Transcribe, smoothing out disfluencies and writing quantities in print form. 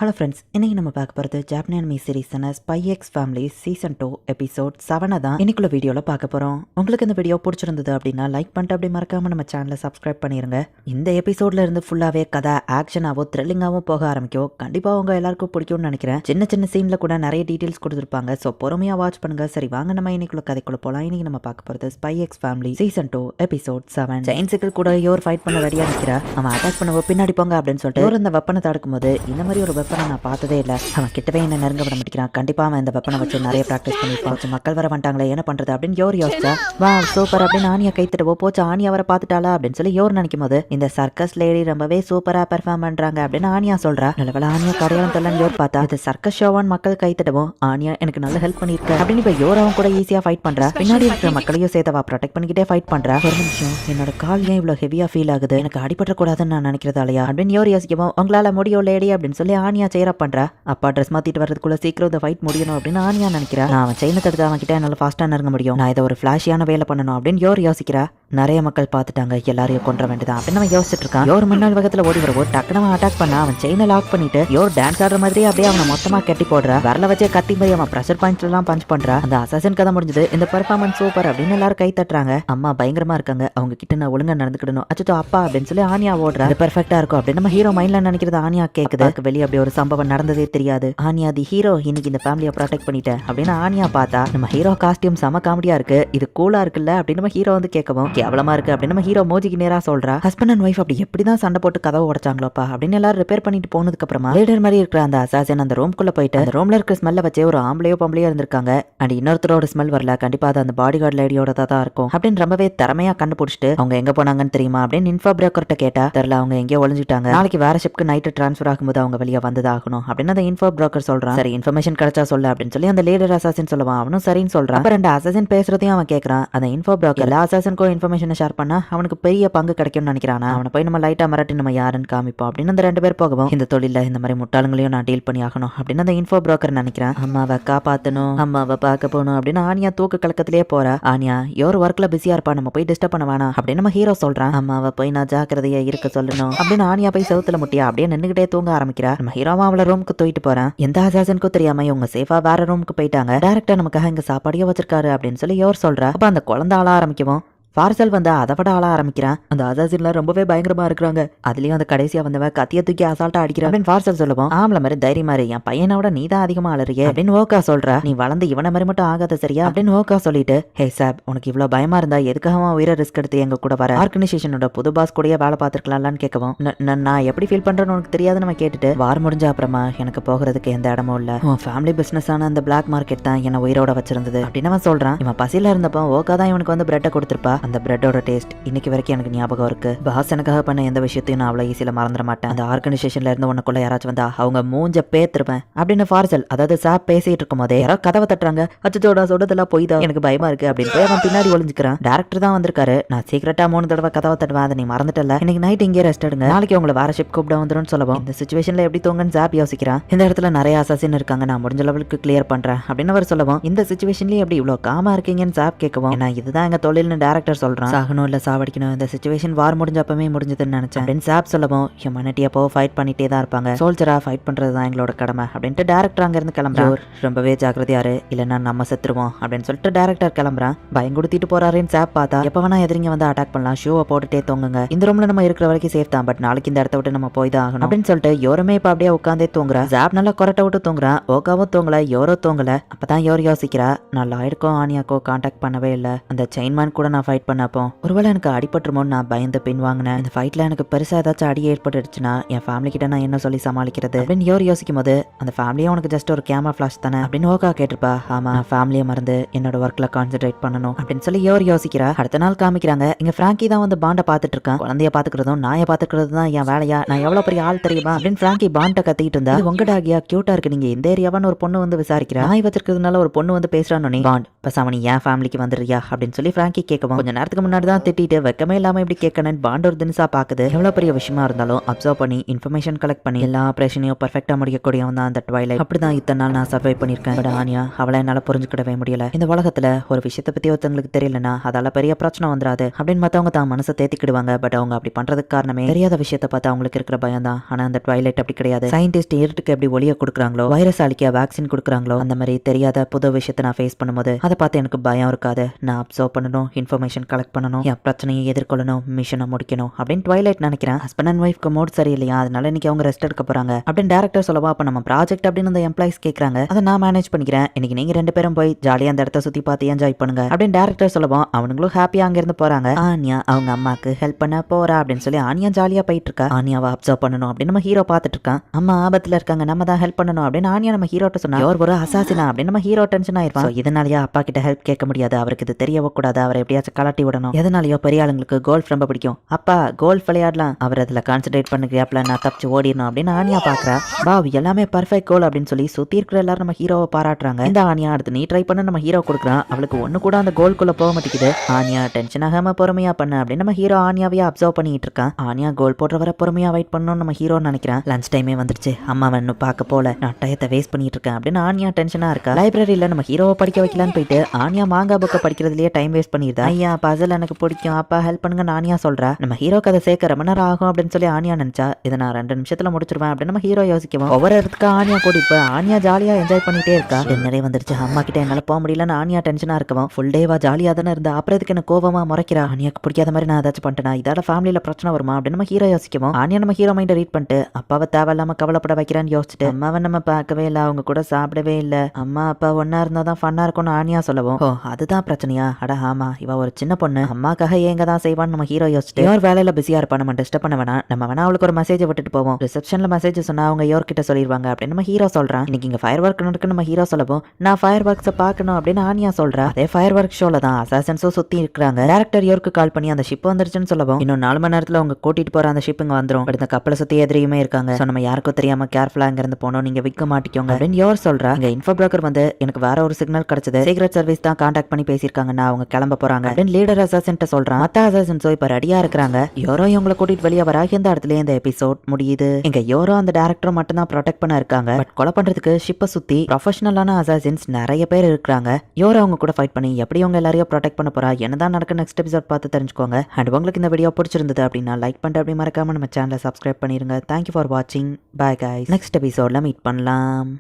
Hello friends, இன்னைக்கு நம்ம பார்க்க போகிறது ஜாப்பனீஸ் அனிமி சீரிஸான Spy X Family season 2 episode 7 தான் இன்னைக்குள்ள வீடியோவில் பார்க்க போகிறோம். உங்களுக்கு இந்த வீடியோ பிடிச்சிருந்தது அப்படின்னா லைக் பண்ணிட்டு அப்படி மறக்காம நம்ம சேனலை சப்ஸ்கிரைப் பண்ணிருங்க. இந்த எபிசோட்ல இருந்து ஃபுல்லாகவே கதை ஆக்ஷனாகவும் த்ரில்லிங்காகவும் போக ஆரம்பிக்கும். கண்டிப்பாக உங்க எல்லாருக்கும் பிடிக்கும்னு நினைக்கிறேன். சின்ன சின்ன சீனில் கூட நிறைய டீட்டெயில்ஸ் கொடுத்துருப்பாங்க. ஸோ பொறுமையாக வாட்ச் பண்ணுங்க. சரி வாங்க நம்ம இன்னைக்குள்ள கதைக்குள்ள போகலாம். இன்னைக்கு நம்ம பார்க்க போகிறது spy X Family season 2 episode 7. ஜெயின்ஸுக்கு கூட யோர் ஃபைட் பண்ண ரெடியாக நிற்கிறா. அவன் அட்டாக் பண்ணவோ பின்னாடி போங்க அப்படின்னு சொல்லிட்டு யோர் இந்த வெப்பனை தடுக்கும் போது இந்த மாதிரி ஒரு வெப்பனை நான் பார்த்ததே இல்லை. அவன் கிட்டவே என்ன நெருங்க விட மாட்டேங்கிறான். கண்டிப்பா அவன் இந்த வெப்பனை வச்சு நிறைய ப்ராக்டிஸ் பண்ணிருப்பான். மக்கள் வர வந்துட்டாங்களே என்ன பண்றது அப்படின்னு யோர் யோசிச்சா. வா சூப்பர் அப்படின்னு ஆனியா கைத்தட்டவோ போச்சு. ஆனியா அவரை பார்த்துட்டாளா அப்படின்னு சொல்லி யோர் நினைக்கும் போது இந்த சர்க்கஸ் லேடி ரொம்பவே சூப்பரா பெர்ஃபார்ம் பண்றாங்க அப்படின்னு ஆனியா சொல்றா. நல்லவேளை ஆனியா கடையாளம் தெரியலன்னு யோர் பார்த்தா இது சர்க்கஸ் ஷோவான் மக்கள் கைத்தட்டவும் ஆனியா எனக்கு நல்ல ஹெல்ப் பண்ணிருக்க அப்படின்னு இப்ப யோர் அவன் கூட ஈஸியா ஃபைட் பண்றா. பின்னாடி இருக்கிற மக்களையும் சேர்த்தவா ப்ரொடெக்ட் பண்ணிக்கிட்டே ஃபைட் பண்றா. ஒரு நிமிஷம், என்னோட கால் ஏன் இவ்வளவு ஹெவியா ஃபீல் ஆகுது, எனக்கு அடிபட்ட கூடாதுன்னு நான் நினைக்கிறதாலையா அப்படின்னு யோர் யோசிக்கவும் உங்களால முடியும் லேடி அப்படின்னு சொல்லி ஆனியா சேரா பண்றா. அப்பா ட்ரெஸ் மாத்திட்டு வரதுக்குள்ள சீக்கிரம் இந்த ஃபைட் முடியணும் அப்படின்னு ஆனியா நினைக்கிறா. நான் அவன் செயினை தடுத்து அவன் கிட்ட என்னால ஃபாஸ்டா நெருங்க முடியும். நான் இதை ஒரு ஃபிளாஷியான வேலை பண்ணணும் அப்படின்னு யோர் யோசிக்கிறா. நிறைய மக்கள் பார்த்துட்டாங்க, எல்லாரையும் கொன்ற வேண்டியதான் அப்படின்னு அவன் யோசிச்சுட்டு இருக்கான். யோர் முன்னாள் வேகத்துல ஓடி வரவோ டக்குனு அவன் அட்டாக் பண்ணா. அவன் செயினை லாக் பண்ணிட்டு யோர் டான்ஸ் ஆடுற மாதிரி அப்படியே அவனை மொத்தமா கட்டி போடுறா. வரல வச்சே கத்தி மாதிரி அவன் ப்ரெஷர் பாயிண்ட்ஸ் எல்லாம் பஞ்ச் பண்றா. அந்த அசாசின் கதை முடிஞ்சது. இந்த பெர்ஃபார்மன்ஸ் சூப்பர் அப்படின்னு எல்லாரும் கை தட்டுறாங்க. அம்மா பயங்கரமா இருக்காங்க, அவங்க கிட்ட நான் ஒழுங்கா நடந்துக்கிடணும். அச்சோ அப்பா அப்படின்னு சொல்லி ஆனியா ஓடுறா. அது பெர்ஃபெக்டா இருக்கும் அப்படின்னு நம்ம ஹீரோ மைண்ட்ல நினைக்கிறது ஆனியா கேக்குது. வெளியே அப்படி ஒரு சம்பவம் நடந்ததே தெரியாது. ஆனியா தி ஹீரோ இன்னைக்கு இந்த ஃபேமிலியை ப்ரொடெக்ட் பண்ணிட்டேன் அப்படின்னு ஆனியா பார்த்தா நம்ம ஹீரோ காஸ்டியூம் செம காமெடியா இருக்கு, இது கூலா இருக்குல்ல அப்படின்னு நம்ம ஹீரோ வந்து கேட்கவும் கேவலமா இருக்கு அப்படின்னு நம்ம ஹீரோ மோஜிக்கு நேரா சொல்றா. ஹஸ்பண்ட் அண்ட் ஒய்ஃப் அப்படி எப்படிதான் சண்டை போட்டு கதவை உடைச்சாங்களோப்பா அப்படின்னு எல்லாரும் ரிப்பேர் பண்ணிட்டு போனதுக்கு அப்புறமா லீடர் மாதிரி இருக்கிற அந்த அசாசின் அந்த ரூம்குள்ள போயிட்டு அந்த ரூம்ல இருக்கிற ஸ்மெல்ல வச்சே ஒரு ஆம்பளையோ பொம்பளையோ இருந்திருக்காங்க. அண்ட் இன்னொருத்தரோட ஸ்மெல் வரல, கண்டிப்பா அது அந்த பாடி கார்டு லேடியோட தான் இருக்கும் அப்படின்னு ரொம்பவே திறமையா கண்டுபிடிச்சிட்டு அவங்க எங்க போனாங்கன்னு தெரியுமா அப்படின்னு இன்ஃபோ பிரேக்கர்ட்ட கேட்டா தெரியல, அவங்க எங்கேயோ ஒளிஞ்சிட்டாங்க, நாளைக்கு வேற ஷிப்க்கு நைட்டு டிரான்ஸ்ஃபர் ஆகும்போது அவங்க வெளியே வந்ததாகணும் அப்படின்னு அந்த இன்ஃபோ பிரேக்கர் சொல்றான். சரி இன்ஃபர்மேஷன் கிடைச்சா சொல்ல அப்படின்னு சொல்லி அந்த லீடர் அசாசின் சொல்லுவான். அவனும் சரின்னு சொல்றான். அப்ப ரெண்டு அசாசின் பேசுறதையும் அவன் கேட்கறான். அந்த இன்ஃபோ பிரேக்கர் எல்லா அசாசினுக்கும் இன்ஃபர்மேஷன் ஷேர் பண்ணா அவனுக்கு பெரிய பங்கு கிடைக்கும்னு நினைக்கிறானா. அவனை போய் நம்ம லைட்டா மிரட்டி நம்ம யாருன்னு காமிப்போம் அப்படின்னு அந்த ரெண்டு பேர் போகவும் இந்த தொழில இந்த மாதிரி முட்டாளங்களையும் நான் டீல் பண்ணி ஆகணும் அப்படின்னு அந்த இன்ஃபோ பிரேக்கர் நினைக்கிறான். அம்மாவை காப்பாத்தணும், அம்மாவை பார்க்க போகணும் அப்படின்னு ஆனியா தூக்க கலக்கத்திலேயே போறா. ஆனியா யோர் ஒர்க்ல பிஸியா இருப்பா, நம்ம போய் டிஸ்டர்ப் பண்ண வேணாம் அப்படின்னு நம்ம ஹீரோ சொல்றான். அம்மாவை போய் நான் ஜாக்கிரதையா இருக்க சொல்லணும் அப்படின்னு ஆனியா போய் செவுத்துல முட்டியா அப்படியே நின்னுகிட்டே தூங்க ஆரம்பிக்கிறா. நம்ம ஹீரோவா அவளை ரூமுக்கு தூக்கிட்டு போறான். எந்த அசாசனுக்கும் தெரியாம இவங்க சேஃபா வேற ரூமுக்கு போயிட்டாங்க. டைரக்டா நமக்காக இங்க சாப்பாடியோ வச்சிருக்காரு அப்படின்னு சொல்லி யோர் சொல்றா. அப்ப அந்த குழந்தை ஆள ஆரம்பிக்கவும் பார்சல் வந்து அதை விட ஆள ஆரம்பிக்கிறான். அந்த அசாசின்ல ரொம்பவே பயங்கரமா இருக்கிறாங்க. அதுலயும் அந்த கடைசியா வந்தவன் கத்திய தூக்கி அசால்ட்டா அடிக்கிறான் அப்படின்னு பார்சல் சொல்லுவோம். ஆம்பளை மாதிரி தைரியமா இரு, என் பையனோட நீ தான் அதிகமா அலறியே அப்படின்னு ஓகா சொல்றா. நீ வளர்ந்து இவனை மாதிரி மட்டும் ஆகாத சரியா அப்படின்னு ஓகா சொல்லிட்டு ஹே சாப், உனக்கு இவ்வளவு பயமா இருந்தா எதுக்காக உயிரை ரிஸ்க் எடுத்து எங்க கூட வர ஆர்கனைசேஷனோட புது பாஸ் கூடயே வேலை பார்த்துருக்கலாம்னு கேட்கவும் நான் எப்படி ஃபீல் பண்றேன்னு உனக்கு தெரியாது நம்ம கேட்டுட்டு வார் முடிஞ்ச அப்புறமா எனக்கு போகிறதுக்கு எந்த இடமும் இல்ல, உன் ஃபேமிலி பிசினஸ் ஆன அந்த பிளாக் மார்க்கெட் தான் என்ன உயிரோட வச்சிருந்தது அப்படின்னு அவன் சொல்றான். இவன் பசியில இருந்தப்போ ஓகா தான் இவனுக்கு வந்து பிரெட்டை கொடுத்துருப்பா. அந்த பிரெட்டோட டேஸ்ட் இன்னைக்கு வரைக்கும் எனக்கு ஞாபகம் இருக்கு. பாஸ் எனக்காக பண்ண எந்த விஷயத்தையும் நான் அவ்வளவு ஈஸியில மறந்துட மாட்டேன். அந்த ஆர்கனைசேஷன்ல இருந்து உனக்குள்ள யாராச்சும் வந்தா அவங்க மூஞ்ச பேத்துருப்பேன் அப்படின்னு பார்சல் அதாவது சாப் பேசிட்டு இருக்கும் போதே யாரோ கதவை தட்டுறாங்க. அச்சோட சொல்றதெல்லாம் போய் தான் எனக்கு பயமா இருக்கு அப்படின்னு போய் அவன் பின்னாடி ஒளிஞ்சுக்கிறான். டேரக்டர் தான் வந்திருக்காரு. நான் சீக்கிரட்டா 3 தடவை கதவை தட்டுவேன், அதை நீ மறந்துட்டல, இன்னைக்கு நைட் இங்கே ரெஸ்ட் எடுங்க, நாளைக்கு உங்களை வேற ஷிப் கூப்பிட வந்துடும் சொல்லவும் இந்த சிச்சுவேஷன்ல எப்படி தூங்கன்னு சாப் யோசிக்கிறான். இந்த இடத்துல நிறைய அசாசின் இருக்காங்க, நான் முடிஞ்ச லெவலுக்கு கிளியர் பண்றேன் அப்படின்னு அவர் சொல்லவும் இந்த சிச்சுவேஷன்லயே எப்படி இவ்வளவு காமா இருக்கீங்கன்னு சாப் கேட்கவும் ஏன்னா இதுதான் எங்க தொழில்னு டேரக்டர் சொல்றான். சாகணும் இல்ல சாவடிக்கணும், இந்த சிச்சுவேஷன் வார் முடிஞ்சப்பவே முடிஞ்சதுன்னு நினைச்சேன் அப்படின்னு சாப் சொல்லவும் ஹியூமனிட்டி அப்போ ஃபைட் பண்ணிட்டே தான் இருப்பாங்க, சோல்ஜரா ஃபைட் பண்றது தான் எங்களோட கடமை அப்படின்ட்டு டேரக்டர் அங்க இருந்து கிளம்புறான். ரொம்பவே ஜாக்கிரதையாரு இல்லைன்னா நம்ம செத்துருவோம் அப்படின்னு சொல்லிட்டு டேரக்டர் கிளம்புறான். பயம் கொடுத்திட்டு போறாருன்னு சாப் பார்த்தா எப்ப வேணா எதிரிங்க வந்து அட்டாக் பண்ணலாம், ஷூவை போட்டுட்டே தூங்குங்க, இந்த ரூம்ல நம்ம இருக்கிற வரைக்கும் சேஃப் தான், பட் நாளைக்கு இந்த இடத்த விட்டு நம்ம போய் தான் ஆகணும் அப்படின்னு சொல்லிட்டு யோருமே இப்ப அப்படியே உட்காந்தே தூங்குறா. சாப் நல்லா கொரட்டை விட்டு தூங்குறான். ஓகாவும் தூங்கல, யோரோ தூங்கல. அப்பதான் யோர் யோசிக்கிறா, நான் லாயருக்கோ ஆனியாக்கோ கான்டாக்ட் பண்ணவே இல்லை, அந்த செயின்மேன் கூட நான் ஃபைட் பண்ணப்போ ஒருவேளை எனக்கு அடிபட்டுருமோன்னு நான் பயந்து பின் வாங்கினேன், இந்த ஃபைட்ல எனக்கு பெருசா ஏதாச்சும் அடி ஏற்பட்டுடுச்சுன்னா என் ஃபேமிலி கிட்ட நான் என்ன சொல்லி சமாளிக்கிறது அப்படின்னு யோர் யோசிக்கும் போது அந்த ஃபேமிலியே உனக்கு ஜஸ்ட் ஒரு கேமரா ஃபிளாஷ் தானே அப்படின்னு ஓகா கேட்டிருப்பா. ஆமா, நான் ஃபேமிலியை மறந்து என்னோட ஒர்க்ல கான்சென்ட்ரேட் பண்ணணும் அப்படின்னு சொல்லி யோர் யோசிக்கிறா. அடுத்த நாள் காமிக்கிறாங்க. இங்க பிராங்கி தான் வந்து பாண்டை பாத்துட்டு இருக்கான். குழந்தைய பாத்துக்கிறதும் நாயை பாத்துக்கிறது தான் என் வேலையா, நான் எவ்வளவு பெரிய ஆள் தெரியுமா அப்படின்னு பிராங்கி பாண்டை கத்திட்டு இருந்தா. உங்க டாகியா கியூட்டா இருக்கு, நீங்க இந்த ஏரியாவான்னு ஒரு பொண்ணு வந்து விசாரிக்கிறா. நாய் வச்சிருக்கிறதுனால ஒரு பொண்ணு வந்து பேசுறானோ நீ பாண்ட் பசாம நீ என் ஃபேமிலிக்கு வந்துடுறியா அப்படின்னு சொல்லி பிராங்கி கேட்கவும் கொஞ்ச நேரத்துக்கு முன்னாடி தான் திட்டிட்டு வெக்கமே இல்லாம இப்படி கேட்கணும் பாண்ட் ஒரு தினசா பாக்குது. எவ்வளவு பெரிய விஷயமா இருந்தாலும் அப்சர்வ் பண்ணி இன்ஃபர்மேஷன் கலெக்ட் பண்ணி எல்லா ஆபரேஷனையும் பர்ஃபெக்டா முடிக்கக்கூடியவன் தான் அந்த ட்வைலைட். அப்படிதான் இத்தனை நாள் நான் சர்வை பண்ணிருக்கேன். பட் ஆனியா அவளை என்னால புரிஞ்சுக்கிடவே முடியல. இந்த உலகத்துல ஒரு விஷயத்தை பத்தி ஒருத்தவங்களுக்கு தெரியலனா அதால பெரிய பிரச்சனை வந்துடாது அப்படின்னு மத்தவங்க தான் மனசை தேத்திக்கிடுவாங்க. பட் அவங்க அப்படி பண்றதுக்கு காரணமே தெரியாத விஷயத்தை பார்த்து அவங்களுக்கு இருக்கிற பயம் தான். ஆனா அந்த ட்வைலைட் அப்படி கிடையாது. சயின்டிஸ்ட் இருட்டுக்கு எப்படி ஒளிய கொடுக்குறாங்களோ, வைரஸ் அழிக்க வேக்சின் கொடுக்குறாங்களோ, அந்த மாதிரி தெரியாத புது விஷயத்தை நான் ஃபேஸ் பண்ணும்போது அதை பார்த்து எனக்கு பயம் இருக்காது. நான் அப்சர்வ் பண்ணணும், இன்ஃபர்மேஷன் கலெக்ட் பண்ணணும், என் பிரச்சனையை எதிர்கொள்ளணும், மிஷனை முடிக்கணும் அப்படின்னு ட்வைலைட் நினைக்கிறேன். ஹஸ்பண்ட் அண்ட் ஒய்ஃப்க்கு மூட் சரியில்லையா, அதனால இன்னைக்கு அவங்க ரெஸ்ட் எடுக்க போறாங்க அப்படின்னு டேரக்டர் சொல்லவா. அப்ப நம்ம ப்ராஜெக்ட் அப்படின்னு அந்த எம்ப்ளாயிஸ் கேட்கறாங்க. அதை நான் மேனேஜ் பண்ணிக்கிறேன். இன்னைக்கு நீங்க 2 பேரும் போய் ஜாலியா அந்த இடத்த சுத்தி பார்த்து என்ஜாய் பண்ணுங்க அப்படின்னு டேரக்டர் சொல்லவும் அவனுங்களும் ஹாப்பியா அங்க இருந்து போறாங்க. ஆனியா அவங்க அம்மாக்கு ஹெல்ப் பண்ண போறா அப்படின்னு சொல்லி ஆனியா ஜாலியா போயிட்டு இருக்கா. ஆனியாவை அப்சர்வ் பண்ணணும் அப்படின்னு நம்ம ஹீரோ பார்த்துட்டு இருக்கான். அம்மா ஆபத்துல இருக்காங்க, நம்ம தான் ஹெல்ப் பண்ணணும் அப்படின்னு ஆனியா நம்ம ஹீரோட்ட சொன்னா ஒரு அசாசினா அப்படின்னு நம்ம ஹீரோ டென்ஷன் ஆயிருப்பான். இதனாலயா அப்பா கிட்ட ஹெல்ப் கேட்க முடியாது, அவருக்கு இது தெரியவே கூடாது, அவரை எப்படியாச்சும் கலாட்டி விடணும். எதனாலயோ பெரிய ஆளுங்களுக்கு கோல்ஃப் ரொம்ப பிடிக்கும். அப்பா கோல்ஃப் விளையாடலாம், அவர் அதுல கான்சென்ட்ரேட் பண்ண கேப்ல நான் தப்பிச்சு ஓடிடணும் அப்படின்னு ஆனியா பாக்குறா. பாவ் எல்லாமே பர்ஃபெக்ட் கோல் அப்படின்னு சொல்லி சுத்தி இருக்கிற எல்லாரும் நம்ம ஹீரோவை பாராட்டுறாங்க. இந்த ஆனியா அடுத்து நீ ட்ரை பண்ண நம்ம ஹீரோ கொடுக்குறான். அவளுக்கு ஒண்ணு கூட அந்த கோல்குள்ள போக மாட்டேங்குது. ஆனியா டென்ஷன் ஆகாம பொறுமையா பண்ண அப்படின்னு நம்ம ஹீரோ ஆனியாவையே அப்சர்வ் பண்ணிட்டு இருக்கான். ஆனியா கோல் போடுற வர பொறுமையா வெயிட் பண்ணணும் நம்ம ஹீரோ நினைக்கிறான். லஞ்ச் டைமே வந்துருச்சு, அம்மா இன்னும் பார்க்க போல, நான் டயத்தை வேஸ்ட் பண்ணிட்டு இருக்கேன் அப்படின்னு ஆனியா டென்ஷனா இருக்கா. லைப்ரரியில நம்ம ஹீரோவை படிக்க வைக்கலான்னு போயிட்டு ஆனியா மாங்கா புக்கை படிக்கிறதுலயே டைம் வேஸ்ட் பண்ணிடுதா. ஐயா பசல் எனக்கு பிடிக்கும், அப்பா ஹெல்ப் பண்ணுங்க ஆனியா சொல்றா. நம்ம ஹீரோக்கு அதை சேர்க்க ரொம்ப நேரம் ஆகும் அப்படின்னு சொல்லி ஆனியா நினைச்சா இதை நான் 2 நிமிஷத்துல முடிச்சிருவேன் அப்படின்னு நம்ம ஹீரோ யோசிக்கவும் ஒவ்வொரு இடத்துக்கு ஆனியா கூட்டிட்டு போய் ஆனியா ஜாலியா என்ஜாய் பண்ணிட்டே இருக்கா. நிறைய வந்துருச்சு, அம்மா கிட்ட என்னால போக முடியலன்னு ஆனியா டென்ஷனா இருக்கவும் ஃபுல் டேவா ஜாலியா தானே இருந்தா அப்புறம் இதுக்கு என்ன கோவமா முறைக்கிறா. ஆனியாக்கு பிடிக்காத மாதிரி நான் ஏதாச்சும் பண்ணிட்டேனா, இதால ஃபேமிலியில பிரச்சனை வருமா அப்படின்னு நம்ம ஹீரோ யோசிக்கவும் ஆனியா நம்ம ஹீரோ மைண்ட ரீட் பண்ணிட்டு அப்பாவை தேவையில்லாம கவலைப்பட வைக்கிறான்னு யோசிச்சுட்டு அம்மாவை நம்ம பார்க்கவே இல்லை, அவங்க கூட சாப்பிடவே இல்லை, அம்மா அப்பா ஒன்னா இருந்தா தான் ஃபன்னா இருக்கும்னு ஆனியா சொல்லவும் ஓ அதுதான் பிரச்சனையா, அட ஆமா இவ ஒரு சின்ன பொண்ணு அம்மாக்காக ஏங்க தான் செய்வான்னு நம்ம ஹீரோ யோசிச்சுட்டு ஒரு வேலையில பிஸியா இருப்பா, நம்ம டிஸ்டர்ப் பண்ண வேணாம், நம்ம வேணா அவளுக்கு ஒரு மெசேஜ் விட்டுட்டு போவோம், ரிசப்ஷன்ல மெசேஜ் சொன்னா அவங்க யோர்கிட்ட சொல்லிடுவாங்க அப்படின்னு நம்ம ஹீரோ சொல்றான். இன்னைக்கு இங்க ஃபயர் ஒர்க் நடக்குன்னு நம்ம ஹீரோ சொல்லவும் நான் ஃபயர் ஒர்க்ஸை பார்க்கணும் அப்படின்னு ஆனியா சொல்றா. அதே ஃபயர் ஒர்க் ஷோல தான் அசாசன்ஸும் சுத்தி இருக்காங்க. டேரக்டர் யோர்க்கு கால் பண்ணி அந்த ஷிப் வந்துருச்சுன்னு சொல்லவும் இன்னும் 4 மணி நேரத்துல அவங்க கூட்டிட்டு போற அந்த ஷிப் இங்க வந்துரும். இந்த கப்பலை சுத்தி எதிரியுமே இருக்காங்க, சோ நம்ம யாருக்கும் தெரியாம கேர்ஃபுல்லா இங்க இருந்து போனோம், நீங்க விக்க மாட்டிக்கோங்க அப்படின்னு யோர் சொல்றா. இங்க இன்ஃபோ புரோக்கர் வந்து எனக்கு வேற ஒரு சிக்னல் கிடைச்சது, சீக்ரெட் சர்வீஸ் தான் கான்டாக்ட் பண்ணி பேசியிருக்காங்க, நான் அவங்க கிளம்ப போறாங்க அப்படின்னு லீடர் அசாசன்ட்ட சொல்றான். மத்த அசாசன்ஸோ இப்ப ரெடியா இருக்காங்க. யோரோ இவங்களை கூட்டிட்டு வெளியே வரா. இந்த இடத்துல இந்த எபிசோட் முடியுது. இங்க யோரோ அந்த டேரக்டர் மட்டும் தான் ப்ரொடெக்ட் பண்ண இருக்காங்க. பட் கொலை பண்றதுக்கு ஷிப்பை சுத்தி ப்ரொஃபஷனலான அசாசின்ஸ் நிறைய பேர் இருக்காங்க. யோரோ அவங்க கூட ஃபைட் பண்ணி எப்படி அவங்க எல்லாரையும் ப்ரொடெக்ட் பண்ண போறா, என்னதான் நடக்க நெக்ஸ்ட் எபிசோட் பார்த்து தெரிஞ்சுக்கோங்க. அண்ட் உங்களுக்கு இந்த வீடியோ பிடிச்சிருந்தது அப்படின்னா லைக் பண்ணிட்டு அப்படி மறக்காம நம்ம சேனலை சப்ஸ்கிரைப் பண்ணிருங்க. தேங்க்யூ ஃபார் வாட்சிங். பை கைஸ், நெக்ஸ்ட் எபிசோட்ல மீட் பண்ணலாம்.